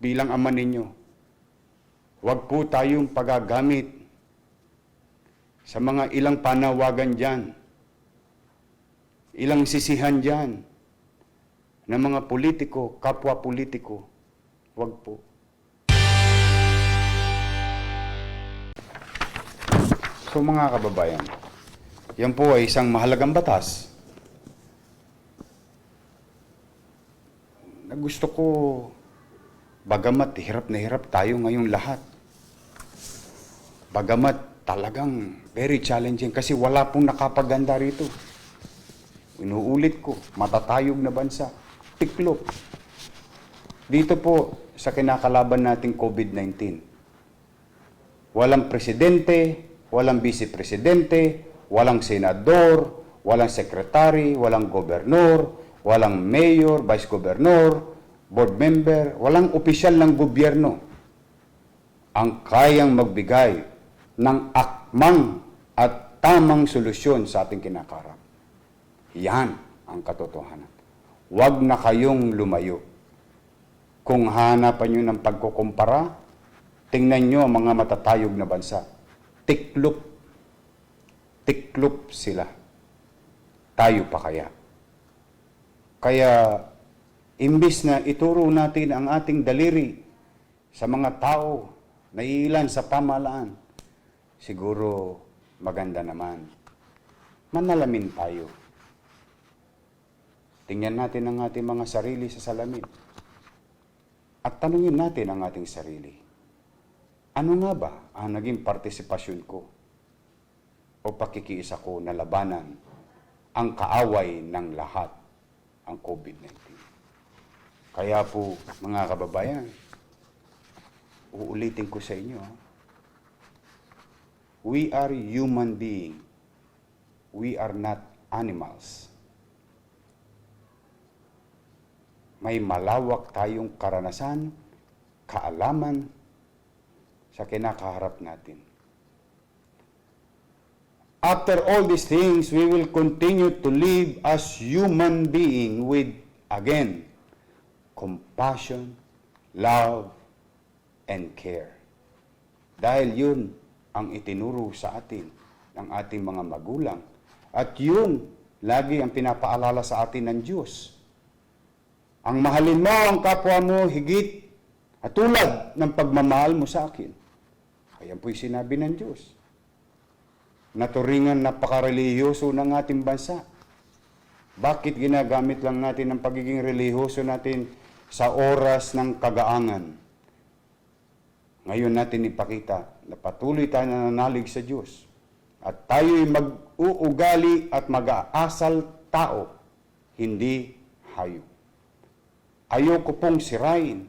bilang ama ninyo, huwag po tayong pagagamit sa mga ilang panawagan dyan, ilang sisihan dyan, ng mga politiko, kapwa politiko. Huwag po. So mga kababayan, yan po ay isang mahalagang batas na gusto ko, bagamat hirap na hirap tayo ngayong lahat, bagamat talagang very challenging kasi wala pong nakapaganda rito. Inuulit ko, matatayog na bansa, tiklop. Dito po sa kinakalaban nating COVID-19, walang presidente, walang vice-presidente, walang senador, walang sekretary, walang gobernur, walang mayor, vice-governor, board member, walang opisyal ng gobyerno ang kayang magbigay ng akmang at tamang solusyon sa ating kinakarap. Yan ang katotohanan. Huwag na kayong lumayo. Kung hanapan nyo ng pagkukumpara, tingnan nyo ang mga matatayog na bansa. Tiklop. Tiklop sila. Tayo pa kaya? Kaya, imbis na ituro natin ang ating daliri sa mga tao na ilan sa pamahalaan, siguro maganda naman. Manalamin tayo. Tingnan natin ang ating mga sarili sa salamin. At tanungin natin ang ating sarili. Ano nga ba ang naging partisipasyon ko o pakikiisa ko na labanan ang kaaway ng lahat, ang COVID-19? Kaya po, mga kababayan, uulitin ko sa inyo, we are human being. We are not animals. May malawak tayong karanasan, kaalaman sa kinakaharap natin. After all these things, we will continue to live as human being with, again, compassion, love, and care. Dahil yun ang itinuro sa atin ng ating mga magulang. At yun, lagi ang pinapaalala sa atin ng Diyos. Ang mahalin mo ang kapwa mo higit at tulad ng pagmamahal mo sa akin. Ayan po'y sinabi ng Diyos. Naturingan napaka-relihiyoso ng ating bansa. Bakit ginagamit lang natin ang pagiging relihiyoso natin sa oras ng kagaangan? Ngayon natin ipakita na patuloy tayo nananalig sa Diyos. At tayo'y mag-uugali at mag-aasal tao, hindi hayop. Ayoko pong sirain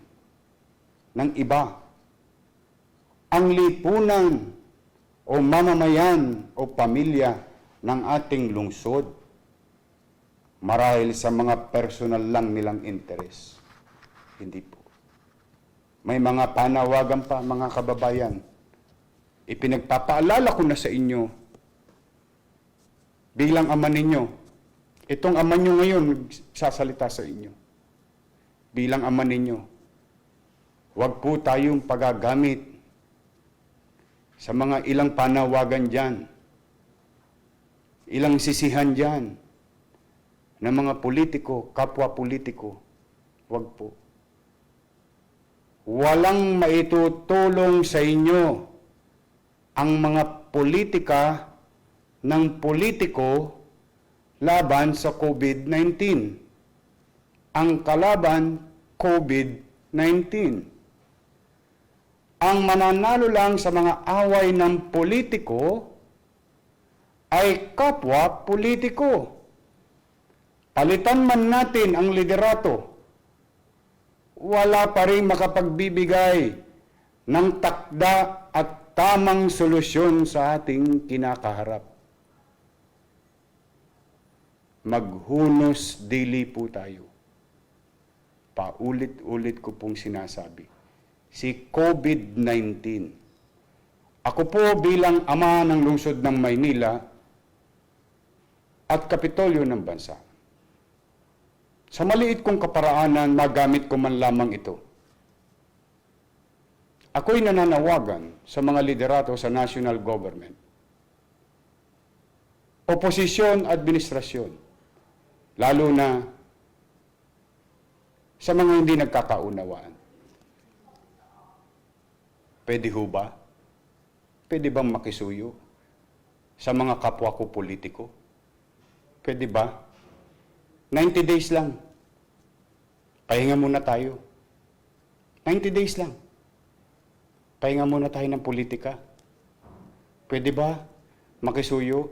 ng iba ang lipunan o mamamayan o pamilya ng ating lungsod marahil sa mga personal lang nilang interes. Hindi po. May mga panawagan pa, mga kababayan. Ipinagpapaalala ko na sa inyo bilang ama ninyo. Itong ama nyo ngayon sasalita sa inyo. Bilang ama ninyo, huwag po tayong pagagamit sa mga ilang panawagan dyan, ilang sisihan dyan, ng mga politiko, kapwa politiko. Huwag po. Walang maitutulong sa inyo ang mga politika ng politiko laban sa COVID-19. Ang kalaban, COVID-19. Ang mananalo lang sa mga away ng politiko ay kapwa politiko. Palitan man natin ang liderato, wala pa rin makapagbibigay ng takda at tamang solusyon sa ating kinakaharap. Maghunos dili po tayo. Paulit-ulit ko pong sinasabi. Si COVID-19. Ako po bilang ama ng lungsod ng Maynila at Kapitolyo ng bansa. Sa maliit kong kaparaanan, magamit ko man lamang ito. ako'y nananawagan sa mga liderato sa national government, oposisyon, administrasyon, lalo na sa mga hindi nagkakaunawaan. Pwede ho ba? Pwede bang makisuyo sa mga kapwa ko politiko? Pwede ba? 90 days lang. Pahinga muna tayo. 90 days lang. Pahinga muna tayo ng politika. Pwede ba makisuyo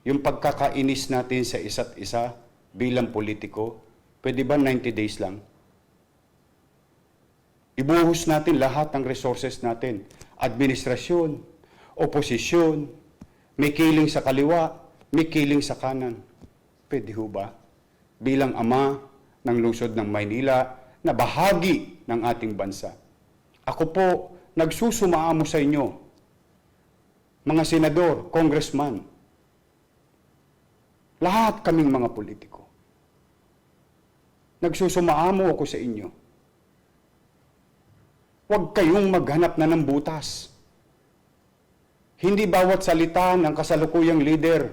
yung pagkakainis natin sa isa't isa bilang politiko? Pwede ba 90 days lang? Ibuhos natin lahat ng resources natin. Administrasyon, oposisyon, may kiling sa kaliwa, may kiling sa kanan. Pwede ho ba? Bilang ama ng lungsod ng Maynila na bahagi ng ating bansa. Ako po, nagsusumaamo sa inyo, mga senador, congressman, lahat kaming mga politiko. Nagsusumaamo ako sa inyo. Huwag kayong maghanap na ng butas. Hindi bawat salita ng kasalukuyang leader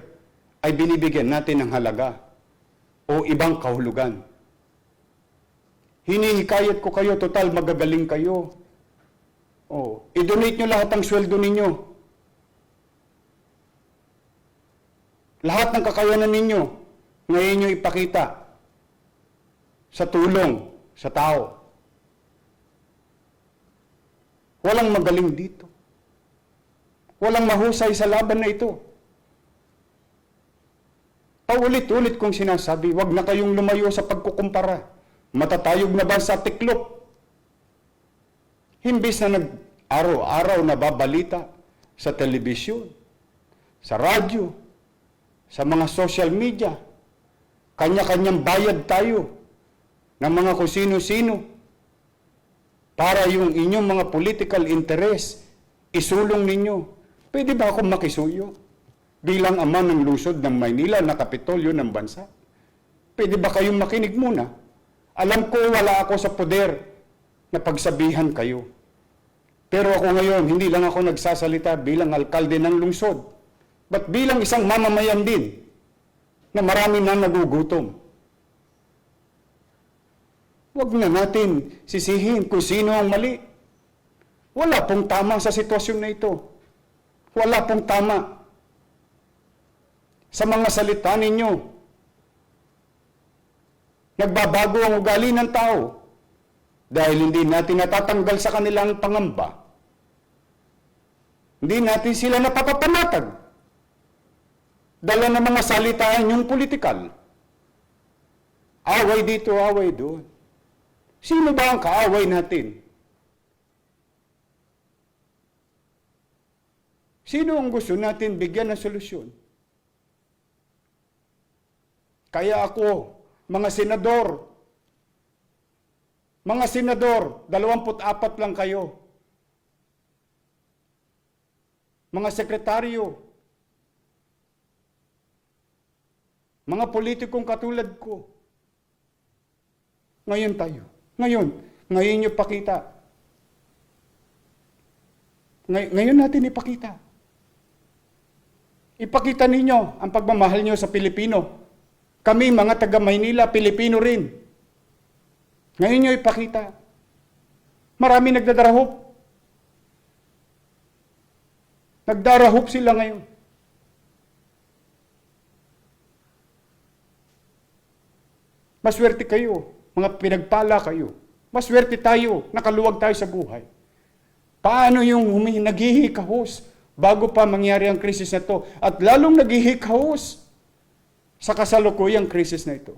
ay binibigyan natin ng halaga o ibang kahulugan. Hinihikayat ko kayo, total magagaling kayo. I-donate nyo lahat ng sweldo ninyo. Lahat ng kakayanan ninyo, ngayon nyo ipakita sa tulong sa tao. Walang magaling dito. Walang mahusay sa laban na ito. Paulit-ulit kong sinasabi, wag na kayong lumayo sa pagkukumpara. Matatayog na ba sa tiklop? Himbis na nag-araw-araw na babalita sa telebisyon, sa radyo, sa mga social media, kanya-kanyang bayad tayo ng mga kung sino-sino para yung inyong mga political interest isulong ninyo. Pwede ba akong makisuyo bilang ama ng lungsod ng Maynila na kapitolyo ng bansa? Pwede ba kayong makinig muna? Alam ko wala ako sa poder na pagsabihan kayo. Pero ako ngayon, hindi lang ako nagsasalita bilang alkalde ng lungsod, but bilang isang mamamayan din na marami na nagugutom. Huwag na natin sisihin kung sino ang mali. Wala pong tama sa sitwasyon na ito. Wala pong tama sa mga salita ninyo. Nagbabago ang ugali ng tao dahil hindi natin natatanggal sa kanilang pangamba. Hindi natin sila napapapanatag. Dala ng mga salitaan yung politikal. Away dito, away doon. Sino ba ang kaaway natin? Sino ang gusto natin bigyan ng solusyon? Kaya ako, mga senador, 24 lang kayo. Mga sekretaryo, mga politikong katulad ko. Ngayon tayo. Ngayon nyo pakita. Ngayon natin ipakita. Ipakita ninyo ang pagmamahal nyo sa Pilipino. Kami, mga taga Maynila, Pilipino rin. Ngayon nyo ipakita. Marami nagdadarahop. Nagdarahop sila ngayon. Maswerte kayo. Mga pinagpala kayo. Maswerte tayo, nakaluwag tayo sa buhay. Paano yung naghihikahos bago pa mangyari ang krisis na ito? At lalong naghihikahos sa kasalukuyang krisis na ito.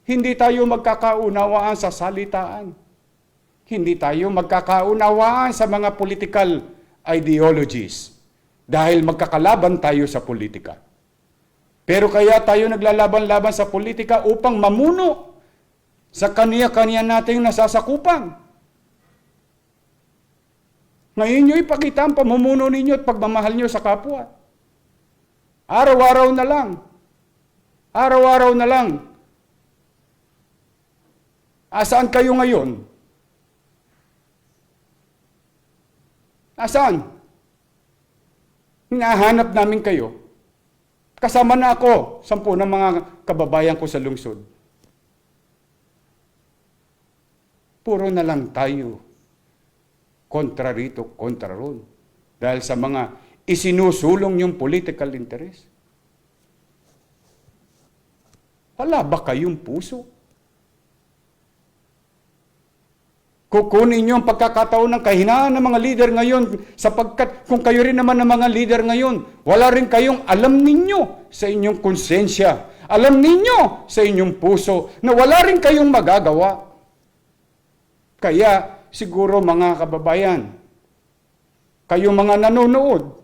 Hindi tayo magkakaunawaan sa salitaan. Hindi tayo magkakaunawaan sa mga political ideologies. Dahil magkakalaban tayo sa politika. Pero kaya tayo naglalaban-laban sa politika upang mamuno sa kaniya-kaniya nating nasasakupan. Ngayon nyo ipakita ang pamumuno ninyo at pagmamahal nyo sa kapwa. Araw-araw na lang. Araw-araw na lang. Asaan kayo ngayon? Nasaan? Hinahanap namin kayo. Kasama na ako, 10 ng mga kababayan ko sa lungsod. Puro na lang tayo kontra rito, kontra ron. Dahil sa mga isinusulong yung political interest. Wala ba kayong puso? Kukunin niyo ang pagkakataon ng kahinaan ng mga leader ngayon sapagkat kung kayo rin naman ng mga leader ngayon, wala rin kayong alam ninyo sa inyong konsensya. Alam ninyo sa inyong puso na wala rin kayong magagawa. Kaya siguro mga kababayan, kayo mga nanonood,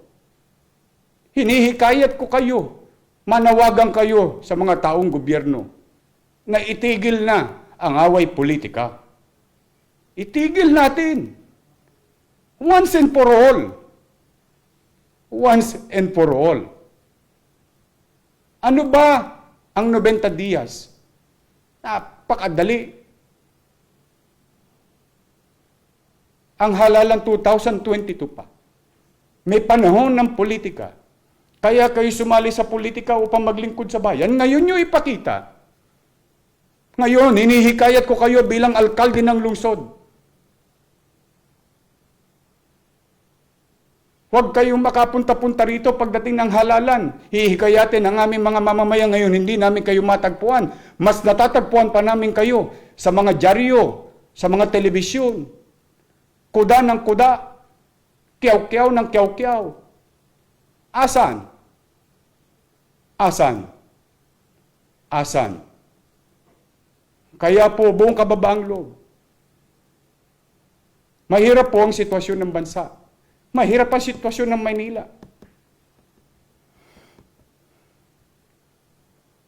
hinihikayat ko kayo, manawagan kayo sa mga taong gobyerno na itigil na ang away politika. Itigil natin. Once and for all. Once and for all. Ano ba ang 90 dias? Napakadali. Ang halalan 2022 pa. May panahon ng politika. Kaya kayo sumali sa politika upang maglingkod sa bayan. Ngayon nyo ipakita. Ngayon, hinihikayat ko kayo bilang alkalde ng lungsod. Huwag kayong makapunta-punta rito pagdating ng halalan. Hihikayatin ang aming mga mamamayan ngayon, hindi namin kayo matagpuan. Mas natatagpuan pa namin kayo sa mga dyaryo, sa mga telebisyon. Kuda ng kuda, kiyaw-kiyaw ng kiyaw-kiyaw. Asan? Asan? Asan? Kaya po, buong kababaang loob. Mahirap po ang sitwasyon ng bansa. Mahirap ang sitwasyon ng Maynila.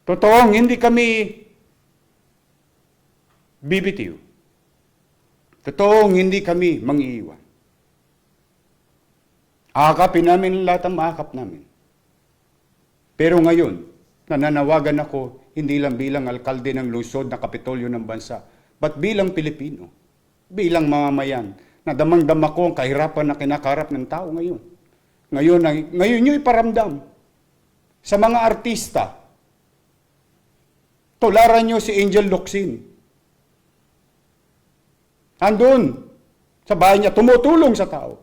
Totoong hindi kami bibitiw. Totoong hindi kami mangiiwan. Akapin namin lahat ang maakap namin. Pero ngayon, nananawagan ako hindi lang bilang alkalde ng lungsod na kapitolyo ng bansa, but bilang Pilipino, bilang mamamayan, na damang-dama ko ang kahirapan na kinakarap ng tao ngayon. Ngayon nyo iparamdam sa mga artista. Tularan nyo si Angel Locsin. Andun sa bahay niya, tumutulong sa tao.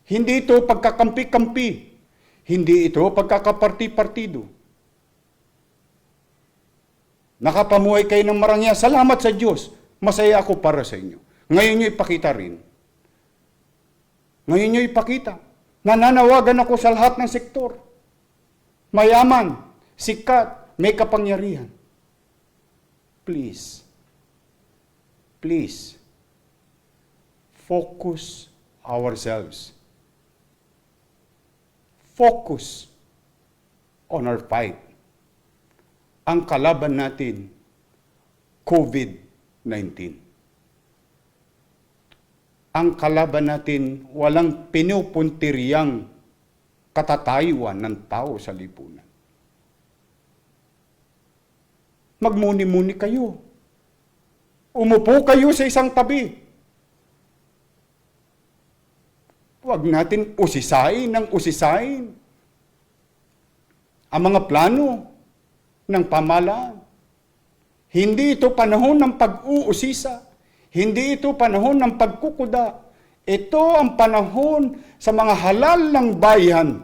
Hindi ito pagkakampi-kampi. Hindi ito pagkakaparti-partido. Nakapamuhay kayo ng marangya. Salamat sa Diyos. Masaya ako para sa inyo. Ngayon nyo ipakita rin. Ngayon nyo ipakita. Nananawagan ako sa lahat ng sektor. Mayaman, sikat, may kapangyarihan. Please, focus ourselves. Focus on our fight. Ang kalaban natin, COVID-19. Ang kalaban natin, walang pinupuntiriyang katatayuan ng tao sa lipunan. Magmuni-muni kayo. Umupo kayo sa isang tabi. Huwag natin usisain ng usisain ang mga plano ng pamahalaan. Hindi ito panahon ng pag-uusisa. Hindi ito panahon ng pagkukuda. Ito ang panahon sa mga halal ng bayan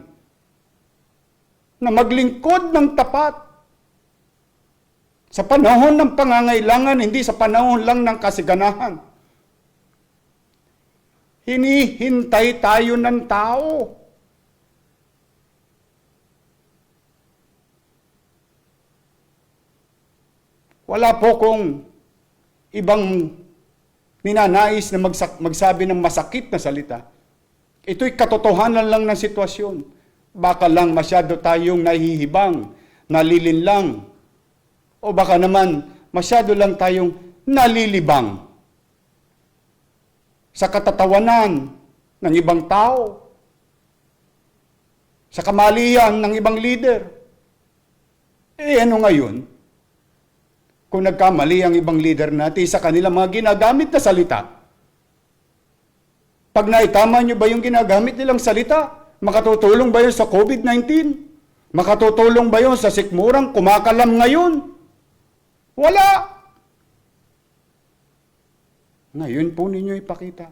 na maglingkod ng tapat. Sa panahon ng pangangailangan, hindi sa panahon lang ng kasiganahan. Hinihintay tayo ng tao. Wala po kong ibang ninanais na magsabi ng masakit na salita. Ito'y katotohanan lang ng sitwasyon. Baka lang masyado tayong nahihibang, nalilinlang, o baka naman masyado lang tayong nalilibang sa katatawanan ng ibang tao, sa kamalian ng ibang leader. Ano ngayon? Kung nagkamali ang ibang leader natin sa kanilang mga ginagamit na salita, Pag naitama nyo ba yung ginagamit nilang salita? Makatutulong ba yun sa COVID-19? Makatutulong ba yun sa sikmurang kumakalam ngayon? Wala! Ngayon po ninyo ipakita.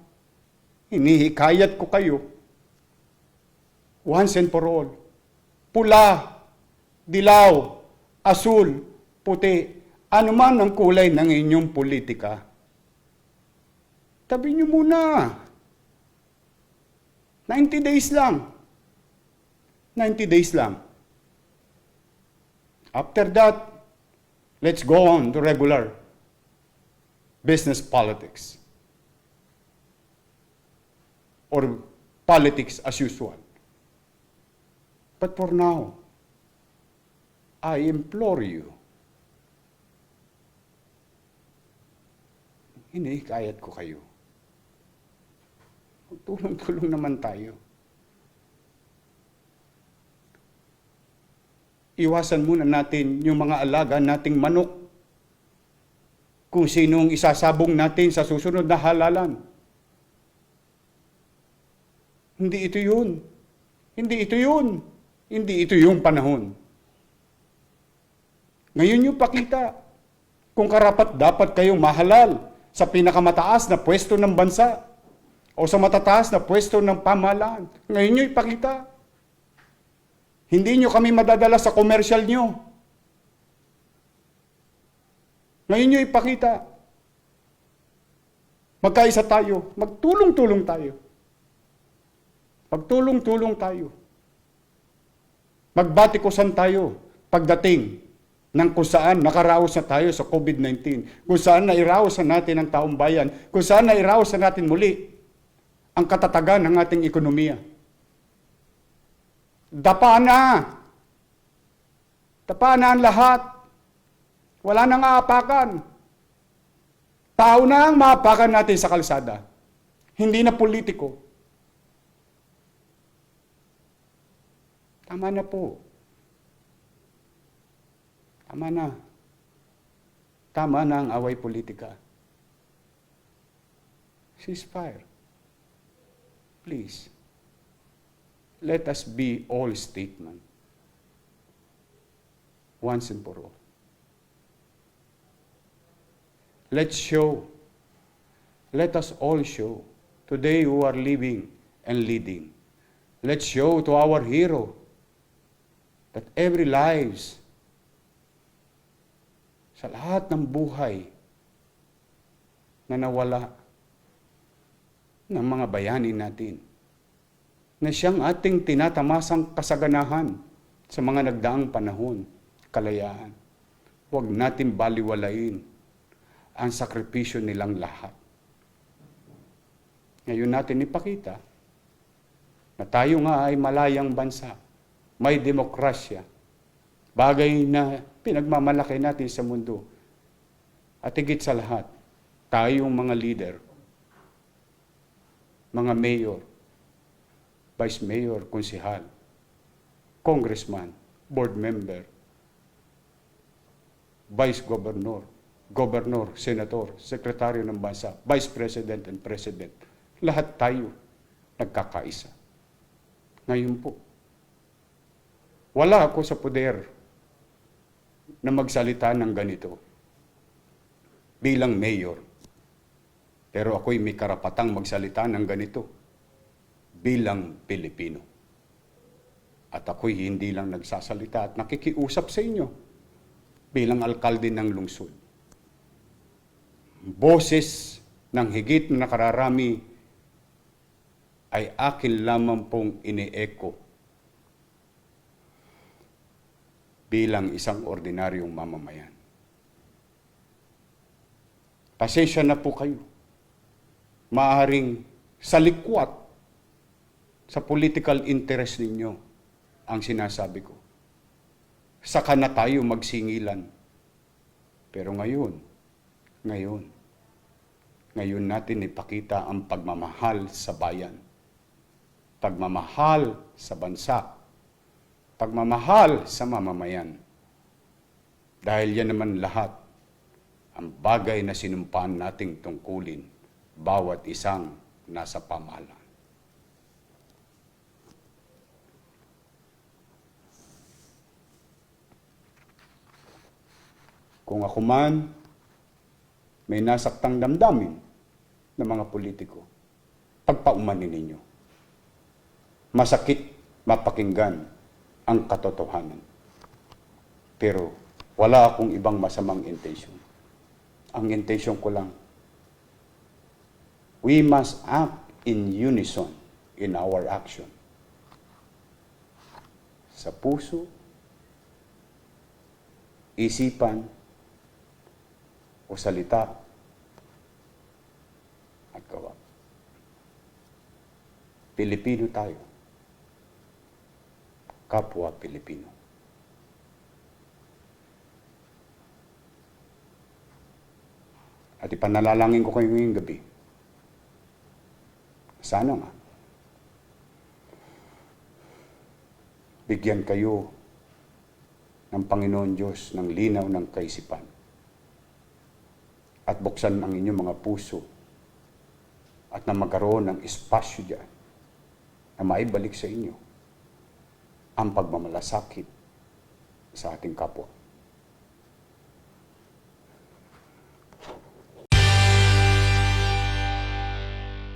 Hinihikayat ko kayo. Once and for all. Pula, dilaw, asul, puti, anuman ang kulay ng inyong politika. Tabi nyo muna. 90 days lang. 90 days lang. After that, let's go on to regular business politics. Or politics as usual. But for now, I implore you, hinihikayat ko kayo. Tulong-tulong naman tayo. Iwasan muna natin yung mga alaga nating manok kung sinong isasabong natin sa susunod na halalan. Hindi ito yun. Hindi ito yun. Hindi ito yung panahon. Ngayon yung pakita kung karapat dapat kayong mahalal sa pinakamataas na pwesto ng bansa o sa matataas na pwesto ng pamahalaan. Ngayon nyo ipakita. Hindi nyo kami madadala sa komersyal nyo. Ngayon nyo ipakita. Magkaisa tayo. Magtulong-tulong tayo. Magtulong-tulong tayo. Magbatikusan tayo pagdating ng kung saan nakaraos na tayo sa COVID-19, kung saan nairaos na natin ang taong bayan, kung saan nairaos na natin muli ang katatagan ng ating ekonomiya. Dapa na! Dapa na ang lahat. Wala nang aapakan. Tao na ang maapakan natin sa kalsada. Hindi na politiko. Tama na po. Tama na. Tama na ang away politika. Ceasefire. Please. Let us be all statement. Once and for all. Let's show. Let us all show. Today who are living and leading. Let's show to our hero that every lives sa lahat ng buhay na nawala ng mga bayani natin, na siyang ating tinatamasang kasaganahan sa mga nagdaang panahon, kalayaan. Huwag natin baliwalain ang sakripisyo nilang lahat. Ngayon natin ipakita na tayo nga ay malayang bansa, may demokrasya, bagay na pinagmamalaki natin sa mundo. At higit sa lahat, tayong mga leader, mga mayor, vice mayor, konsehal, congressman, board member, vice governor, governor, senator, sekretaryo ng bansa, vice president and president. Lahat tayo nagkakaisa. Ngayon po, wala ako sa poder na magsalita ng ganito bilang mayor. Pero ako'y may karapatang magsalita ng ganito bilang Pilipino. At ako'y hindi lang nagsasalita at nakikiusap sa inyo bilang alkalde ng lungsod. Boses ng higit na nakararami ay akin lamang pong ine-echo bilang isang ordinaryong mamamayan. Pasensya na po kayo. Maaaring salikwat sa political interest ninyo ang sinasabi ko. Saka na tayo magsingilan. Pero ngayon natin ipakita ang pagmamahal sa bayan. Pagmamahal sa bansa. Pagmamahal sa mamamayan. Dahil yan naman lahat ang bagay na sinumpaan nating tungkulin bawat isang nasa pamahalaan. Kung ako man may nasaktang damdamin ng mga politiko, pagpaumanin ninyo. Masakit mapakinggan ang katotohanan. Pero wala akong ibang masamang intensyon. Ang intensyon ko lang, we must act in unison in our action. Sa puso, isipan, o salita, at gawa. Pilipino tayo. Kapwa Pilipino. At ipanalangin ko kayo ngayong gabi. Sana nga, bigyan kayo ng Panginoon Diyos ng linaw ng kaisipan at buksan ang inyong mga puso at na magkaroon ng espasyo diyan na maibalik sa inyo ang pagmamalasakit sa ating kapwa.